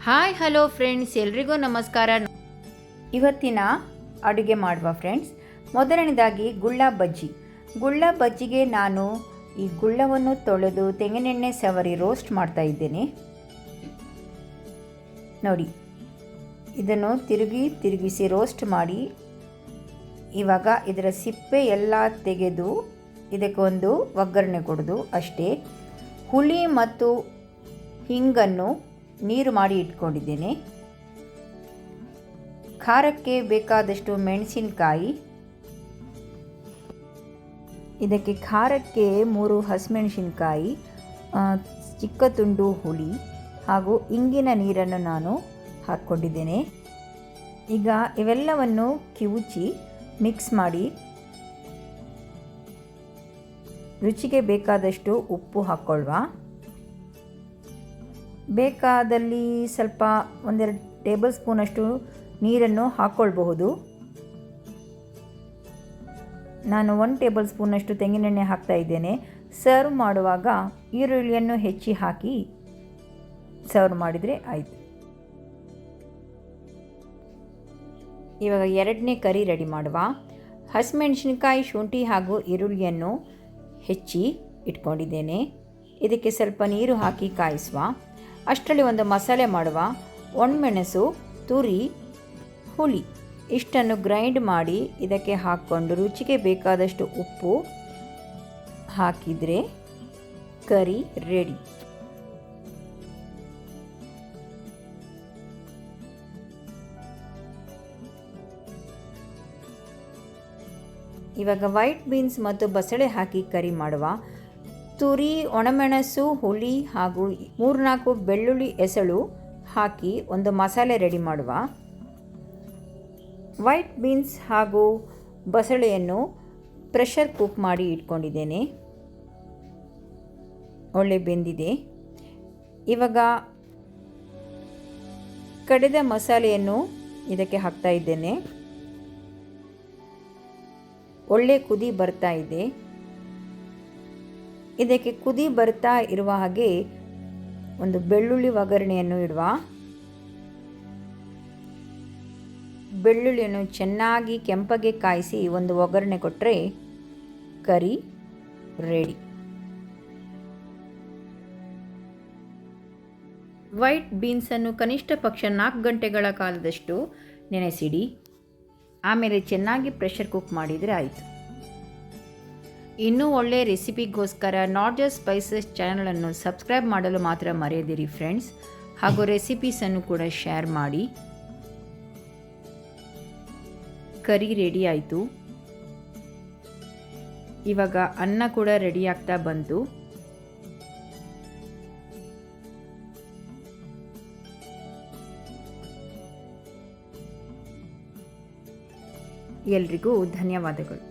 Hi hello friends, ಎಲ್ರಿಗೂ ನಮಸ್ಕಾರ. ಇವತ್ತಿನ ಅಡುಗೆ ಮಾಡುವ ಫ್ರೆಂಡ್ಸ್, ಮೊದಲನೇದಾಗಿ ಗುಳ್ಳ ಬಜ್ಜಿಗೆ ನಾನು ಈ ಗುಳ್ಳವನ್ನು ತೊಳೆದು ತೆಂಗಿನೆಣ್ಣೆ ಸವರಿ ರೋಸ್ಟ್ ಮಾಡ್ತಾ ಇದ್ದೇನೆ. ನೋಡಿ, ಇದನ್ನು ತಿರುಗಿಸಿ ರೋಸ್ಟ್ ಮಾಡಿ ಇವಾಗ ಇದರ ಸಿಪ್ಪೆ ಎಲ್ಲ ತೆಗೆದು ಇದಕ್ಕೊಂದು ಒಗ್ಗರಣೆ ಕೊಡೋದು ಅಷ್ಟೇ. ಹುಳಿ ಮತ್ತು ಹಿಂಗನ್ನು ನೀರು ಮಾಡಿ ಇಟ್ಕೊಂಡಿದ್ದೇನೆ. ಖಾರಕ್ಕೆ ಬೇಕಾದಷ್ಟು ಮೆಣಸಿನಕಾಯಿ, ಇದಕ್ಕೆ ಖಾರಕ್ಕೆ 3 ಹಸಿಮೆಣಸಿನಕಾಯಿ, ಚಿಕ್ಕ ತುಂಡು ಹುಳಿ ಹಾಗೂ ಇಂಗಿನ ನೀರನ್ನು ನಾನು ಹಾಕ್ಕೊಂಡಿದ್ದೇನೆ. ಈಗ ಇವೆಲ್ಲವನ್ನು ಕಿವುಚಿ ಮಿಕ್ಸ್ ಮಾಡಿ ರುಚಿಗೆ ಬೇಕಾದಷ್ಟು ಉಪ್ಪು ಹಾಕ್ಕೊಳ್ಳುವ. ಬೇಕಾದಲ್ಲಿ ಸ್ವಲ್ಪ 1-2 ಟೇಬಲ್ ಸ್ಪೂನಷ್ಟು ನೀರನ್ನು ಹಾಕ್ಕೊಳ್ಬಹುದು. ನಾನು 1 ಟೇಬಲ್ ಸ್ಪೂನಷ್ಟು ತೆಂಗಿನೆಣ್ಣೆ ಹಾಕ್ತಾ ಇದ್ದೇನೆ. ಸರ್ವ್ ಮಾಡುವಾಗ ಈರುಳ್ಳಿಯನ್ನು ಹೆಚ್ಚಿ ಹಾಕಿ ಸರ್ವ್ ಮಾಡಿದರೆ ಆಯಿತು. ಇವಾಗ 2ನೇ ಕರಿ ರೆಡಿ ಮಾಡುವ. ಹಸಿಮೆಣಸಿನಕಾಯಿ, ಶುಂಠಿ ಹಾಗೂ ಈರುಳ್ಳಿಯನ್ನು ಹೆಚ್ಚಿ ಇಟ್ಕೊಂಡಿದ್ದೇನೆ. ಇದಕ್ಕೆ ಸ್ವಲ್ಪ ನೀರು ಹಾಕಿ ಕಾಯಿಸುವ. ಅಷ್ಟರಲ್ಲಿ ಒಂದು ಮಸಾಲೆ ಮಾಡುವ. ಒಣಮೆಣಸು, ತುರಿ, ಹುಳಿ ಇಷ್ಟನ್ನು ಗ್ರೈಂಡ್ ಮಾಡಿ ಇದಕ್ಕೆ ಹಾಕ್ಕೊಂಡು ರುಚಿಗೆ ಬೇಕಾದಷ್ಟು ಉಪ್ಪು ಹಾಕಿದರೆ ಕರಿ ರೆಡಿ. ಇವಾಗ ವೈಟ್ ಬೀನ್ಸ್ ಮತ್ತು ಬಸಳೆ ಹಾಕಿ ಕರಿ ಮಾಡುವ. ತುರಿ, ಒಣಮೆಣಸು, ಹುಳಿ ಹಾಗೂ 3-4 ಬೆಳ್ಳುಳ್ಳಿ ಎಸಳು ಹಾಕಿ ಒಂದು ಮಸಾಲೆ ರೆಡಿ ಮಾಡುವ. ವೈಟ್ ಬೀನ್ಸ್ ಹಾಗೂ ಬಸಳೆಯನ್ನು ಪ್ರೆಷರ್ ಕುಕ್ ಮಾಡಿ ಇಟ್ಕೊಂಡಿದ್ದೇನೆ. ಒಳ್ಳೆ ಬೆಂದಿದೆ. ಇವಾಗ ಕಡೆದ ಮಸಾಲೆಯನ್ನು ಇದಕ್ಕೆ ಹಾಕ್ತಾ ಇದ್ದೇನೆ. ಒಳ್ಳೆ ಕುದಿ ಬರ್ತಾ ಇದೆ. ಇದಕ್ಕೆ ಕುದಿ ಬರ್ತಾ ಇರುವ ಹಾಗೆ ಒಂದು ಬೆಳ್ಳುಳ್ಳಿ ಒಗ್ಗರಣೆಯನ್ನು ಇಡುವ. ಬೆಳ್ಳುಳ್ಳಿಯನ್ನು ಚೆನ್ನಾಗಿ ಕೆಂಪಗೆ ಕಾಯಿಸಿ ಒಂದು ಒಗ್ಗರಣೆ ಕೊಟ್ಟರೆ ಕರಿ ರೆಡಿ. ವೈಟ್ ಬೀನ್ಸನ್ನು ಕನಿಷ್ಠ ಪಕ್ಷ 4 ಗಂಟೆಗಳ ಕಾಲದಷ್ಟು ನೆನೆಸಿಡಿ. ಆಮೇಲೆ ಚೆನ್ನಾಗಿ ಪ್ರೆಷರ್ ಕುಕ್ ಮಾಡಿದರೆ ಆಯಿತು. ಇನ್ನೂ ಒಳ್ಳೆ ರೆಸಿಪಿಗೋಸ್ಕರ ನಾಟ್ ಜಸ್ಟ್ ಸ್ಪೈಸಸ್ ಚಾನಲನ್ನು ಸಬ್ಸ್ಕ್ರೈಬ್ ಮಾಡಲು ಮಾತ್ರ ಮರೆಯದಿರಿ ಫ್ರೆಂಡ್ಸ್. ಹಾಗೂ ರೆಸಿಪೀಸನ್ನು ಕೂಡ ಶೇರ್ ಮಾಡಿ. ಕರಿ ರೆಡಿ ಆಯಿತು. ಇವಾಗ ಅನ್ನ ಕೂಡ ರೆಡಿ ಆಗ್ತಾ ಬಂತು. ಎಲ್ರಿಗೂ ಧನ್ಯವಾದಗಳು.